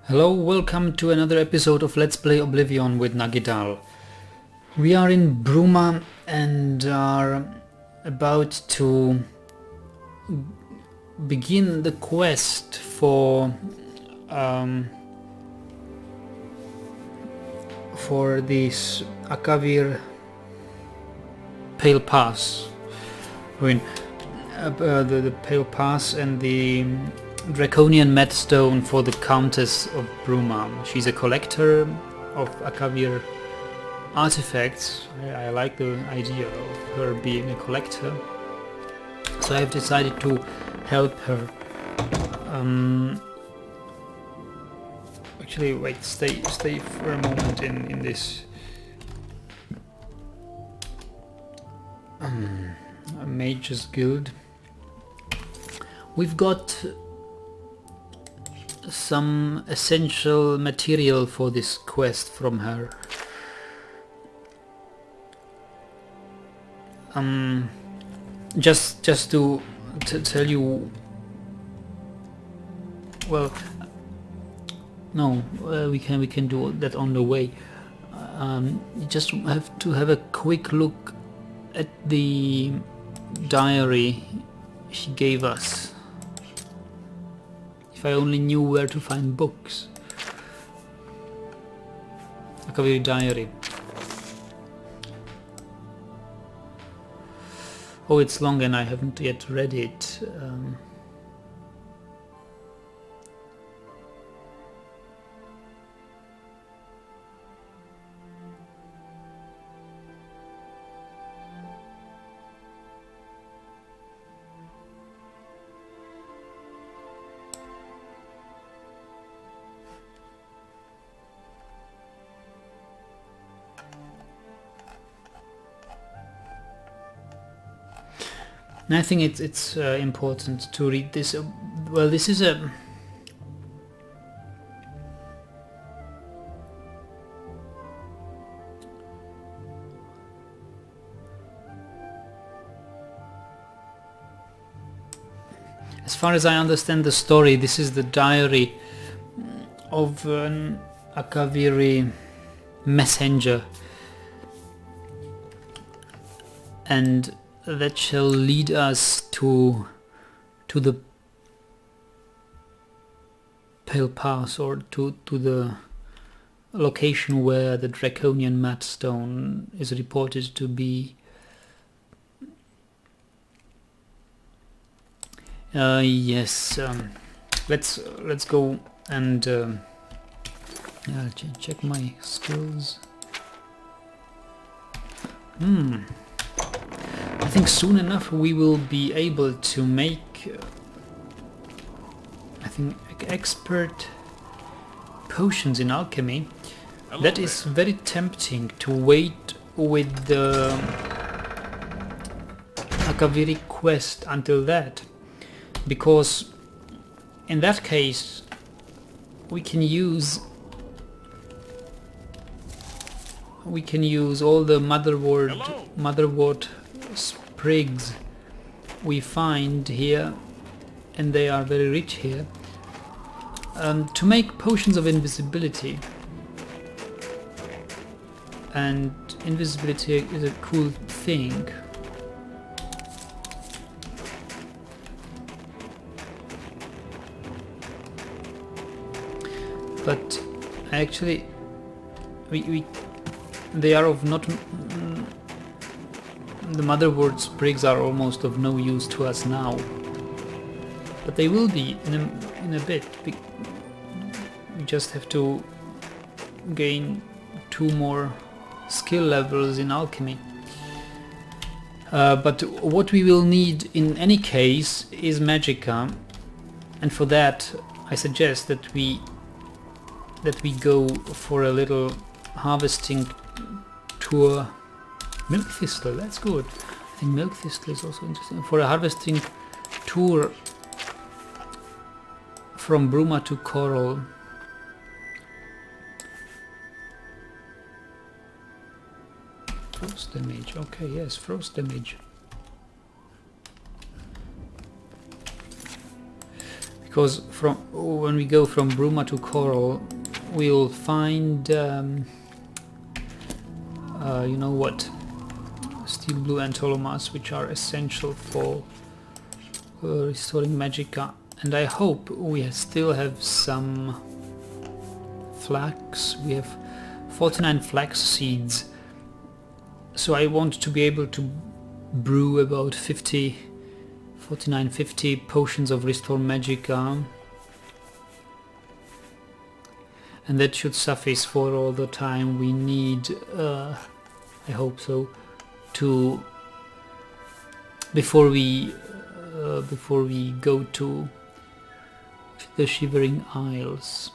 Hello, welcome to another episode of Let's Play Oblivion with Nagidal. We are in Bruma and are about to begin the quest for this Akaviri Pale Pass. I mean, the Pale Pass and the Draconian Madstone for the Countess of Bruma. She's a collector of Akaviri artifacts. I like the idea of her being a collector, so I've decided to help her. Actually, wait, stay for a moment in this Mage's Guild. We've got some essential material for this quest from her. Just to tell you, well, no, we can do that on the way. You just have to have a quick look at the diary she gave us. If I only knew where to find books. Akaviri diary. Oh, it's long and I haven't yet read it. And I think it's important to read this. Well, this is a as far as I understand the story, this is the diary of an Akaviri messenger, and that shall lead us to the Pale Pass, or to the location where the Draconian Madstone is reported to be. Yes, let's go and check my skills. I think soon enough we will be able to make I think expert potions in alchemy. That is very tempting to wait with the Akaviri quest until that, because in that case we can use all the motherwort sprigs we find here, and they are very rich here, to make potions of invisibility. And invisibility is a cool thing. But actually they are of not the motherwort sprigs are almost of no use to us now, but they will be in a bit. We just have to gain 2 more skill levels in alchemy. But what we will need in any case is magicka, and for that I suggest that we go for a little harvesting tour. Milk thistle, that's good. I think milk thistle is also interesting. For a harvesting tour from Bruma to Coral. Frost damage, okay, yes, frost damage. because from when we go from Bruma to Coral, we'll find you know what, steel blue antolomas, which are essential for restoring magicka. And I hope we still have some flax. We have 49 flax seeds, so I want to be able to brew about 50 potions of restore magicka, and that should suffice for all the time we need, I hope so, to before we go to the Shivering Isles.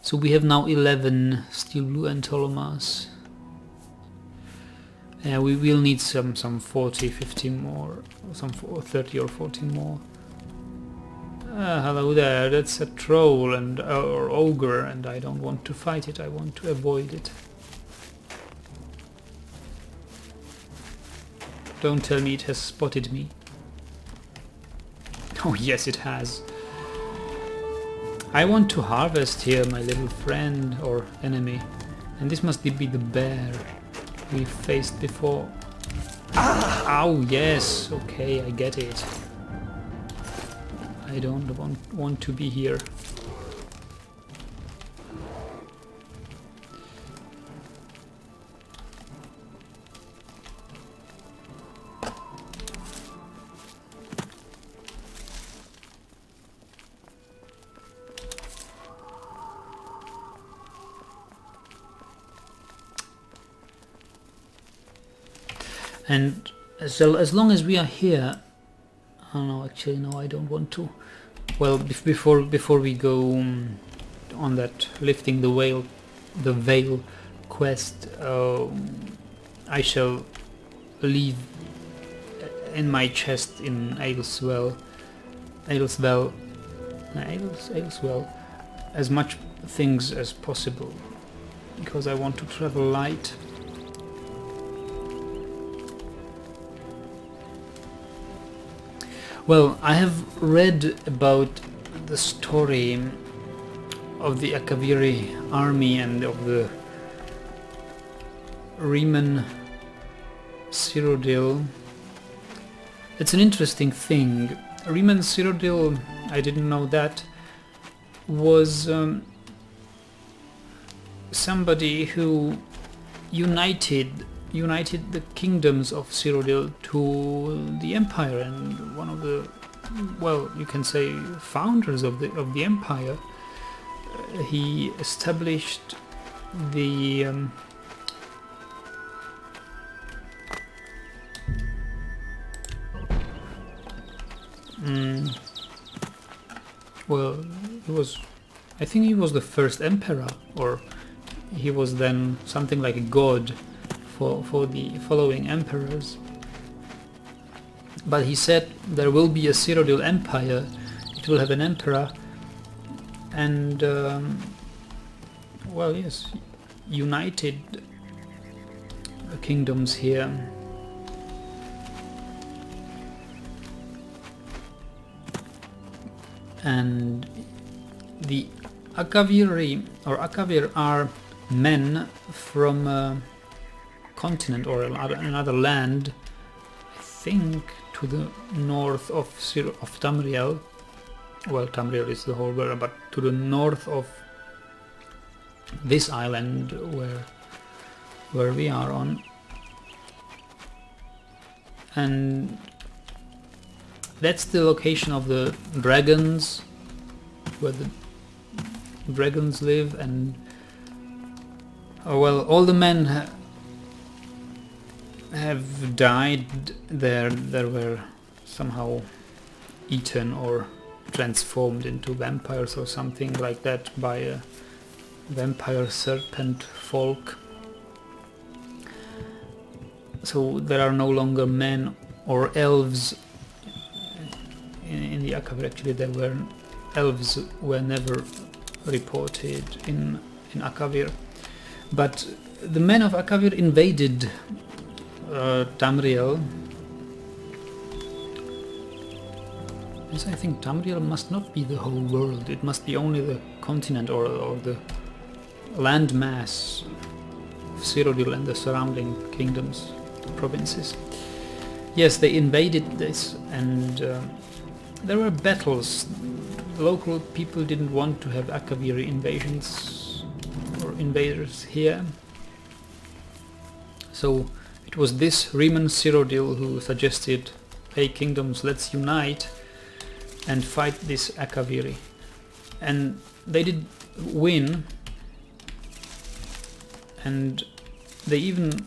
So we have now 11 steel blue antolomas. We will need some 40, 50 more, some 30 or 40 more. Hello there, that's a troll and or ogre, and I don't want to fight it, I want to avoid it. Don't tell me it has spotted me. Oh yes, it has. I want to harvest here, my little friend or enemy. And this must be the bear we faced before. Ow, yes, okay, I get it. I don't want to be here. And as long as we are here, oh no, actually no, I don't want to. Well, before we go on that lifting the veil quest, I shall leave in my chest in Ailswell, as much things as possible, because I want to travel light. Well, I have read about the story of the Akaviri army and of the West Cyrodiil. It's an interesting thing. West Cyrodiil, I didn't know that, was somebody who united the kingdoms of Cyrodiil to the empire, and one of the, well, you can say, founders of the empire. He established the well, I think he was the first emperor, or he was then something like a god for the following emperors. But he said there will be a Cyrodiil empire, it will have an emperor, and well, yes, united kingdoms here. And the Akaviri or Akavir are men from a continent or another land, I think to the north of Tamriel. Well, Tamriel is the whole world, but to the north of this island where we are on. And that's the location of the dragons, where the dragons live, and well, all the men have died there. They were somehow eaten or transformed into vampires or something like that by a vampire serpent folk. So there are no longer men or elves in the Akavir. Actually, there were elves were never reported in Akavir, but the men of Akavir invaded Tamriel, Yes, I think Tamriel must not be the whole world. It must be only the continent or the land mass of Cyrodiil and the surrounding kingdoms, provinces. Yes, they invaded this, and there were battles. Local people didn't want to have Akaviri invasions or invaders here. So it was this Riemann Cyrodiil who suggested, hey kingdoms, let's unite and fight this Akaviri. And they did win, and they even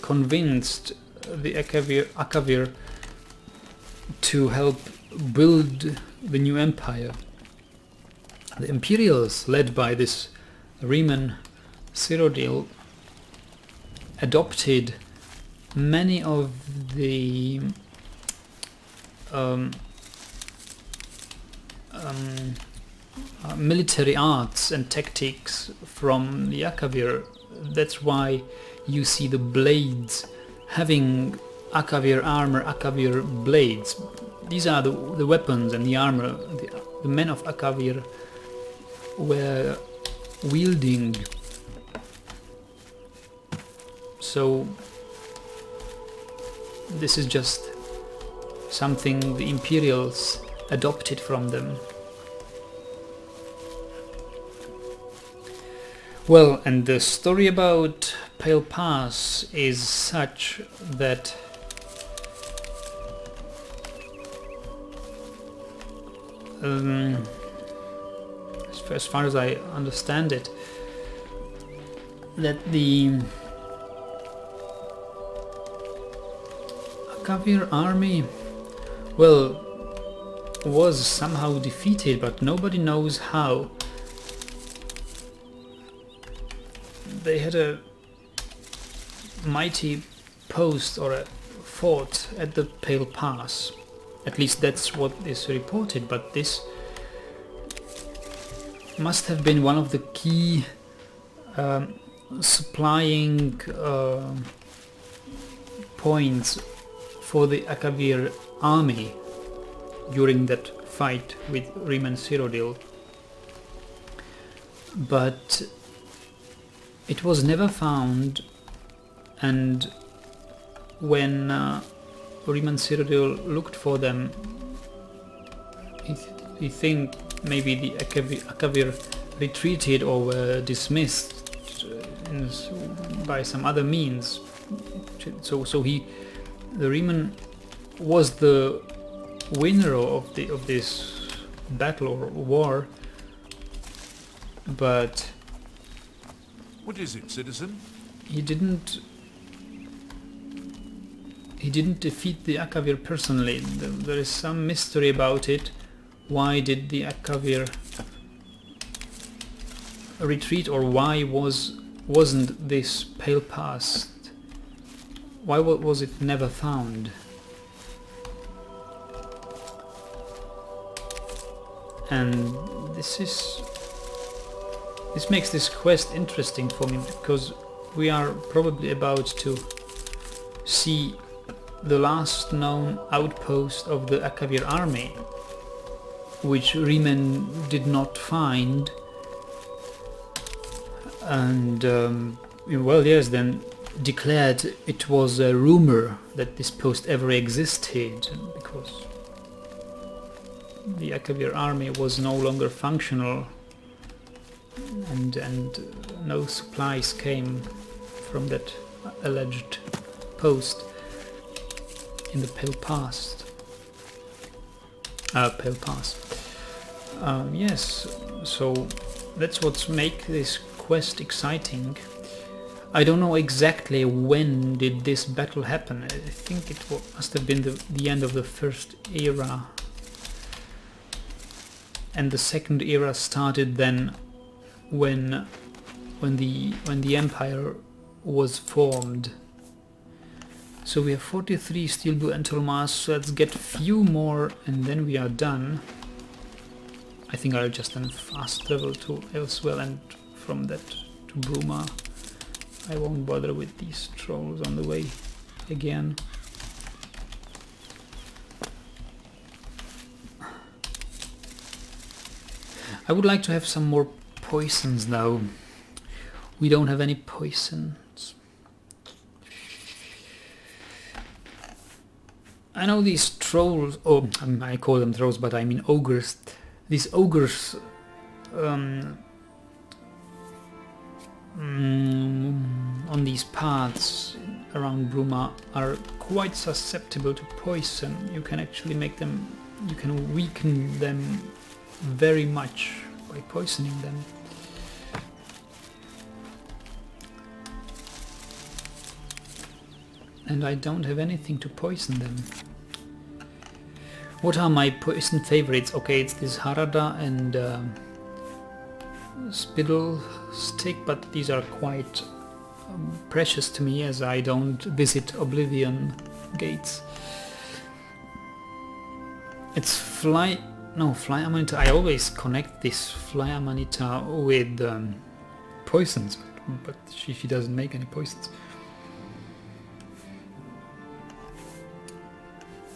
convinced the Akavir to help build the new empire. The Imperials, led by this Riemann Cyrodiil, adopted many of the military arts and tactics from the Akavir. That's why you see the blades having Akavir armor, Akavir blades. These are the weapons and the armor the men of Akavir were wielding. So this is just something the Imperials adopted from them. Well, and the story about Pale Pass is such that as far as I understand it, that the Akavir army, well, was somehow defeated, but nobody knows how. They had a mighty post or a fort at the Pale Pass. At least that's what is reported, but this must have been one of the key supplying points for the Akavir army during that fight with Riemann Cyrodiil. But it was never found, and when Riemann Cyrodiil looked for them, he think maybe the Akavir retreated or were dismissed by some other means. So the Riemann was the winner of this battle or war, but what is it, citizen? He didn't defeat the Akavir personally. There is some mystery about it. Why did the Akavir retreat, or why wasn't this Pale Pass? Why was it never found? And this makes this quest interesting for me, because we are probably about to see the last known outpost of the Akavir army, which Riemann did not find. And well, yes, then declared it was a rumor that this post ever existed, because the Akavir army was no longer functional, and no supplies came from that alleged post in the Pale Pass. Yes, so that's what makes this quest exciting. I don't know exactly when did this battle happen. I think it must have been the end of the first era, and the second era started then when the empire was formed. So we have 43 steel blue Entelmas, so let's get few more and then we are done. I think I'll just then fast travel to Elsewhere, and from that to Bruma. I won't bother with these trolls on the way again. I would like to have some more poisons though. We don't have any poisons. I know these trolls, I call them trolls, but I mean ogres. These ogres on these paths around Bruma are quite susceptible to poison. You can actually make them, you can weaken them very much by poisoning them. And I don't have anything to poison them. What are my poison favorites? Okay, it's this Harada and Spittle Stick, but these are quite precious to me as I don't visit Oblivion gates. It's Fly Amanita. I always connect this Fly Amanita with poisons, but she doesn't make any poisons.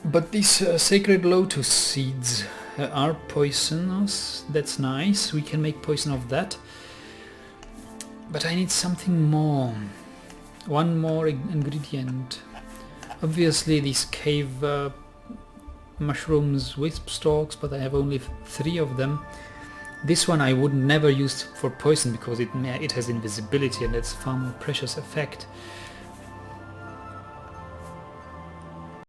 But these Sacred Lotus seeds are poisonous. That's nice. We can make poison of that. But I need something more. One more ingredient. Obviously these cave mushrooms, wisp stalks, but I have only 3 of them. This one I would never use for poison because it has invisibility and that's far more precious effect.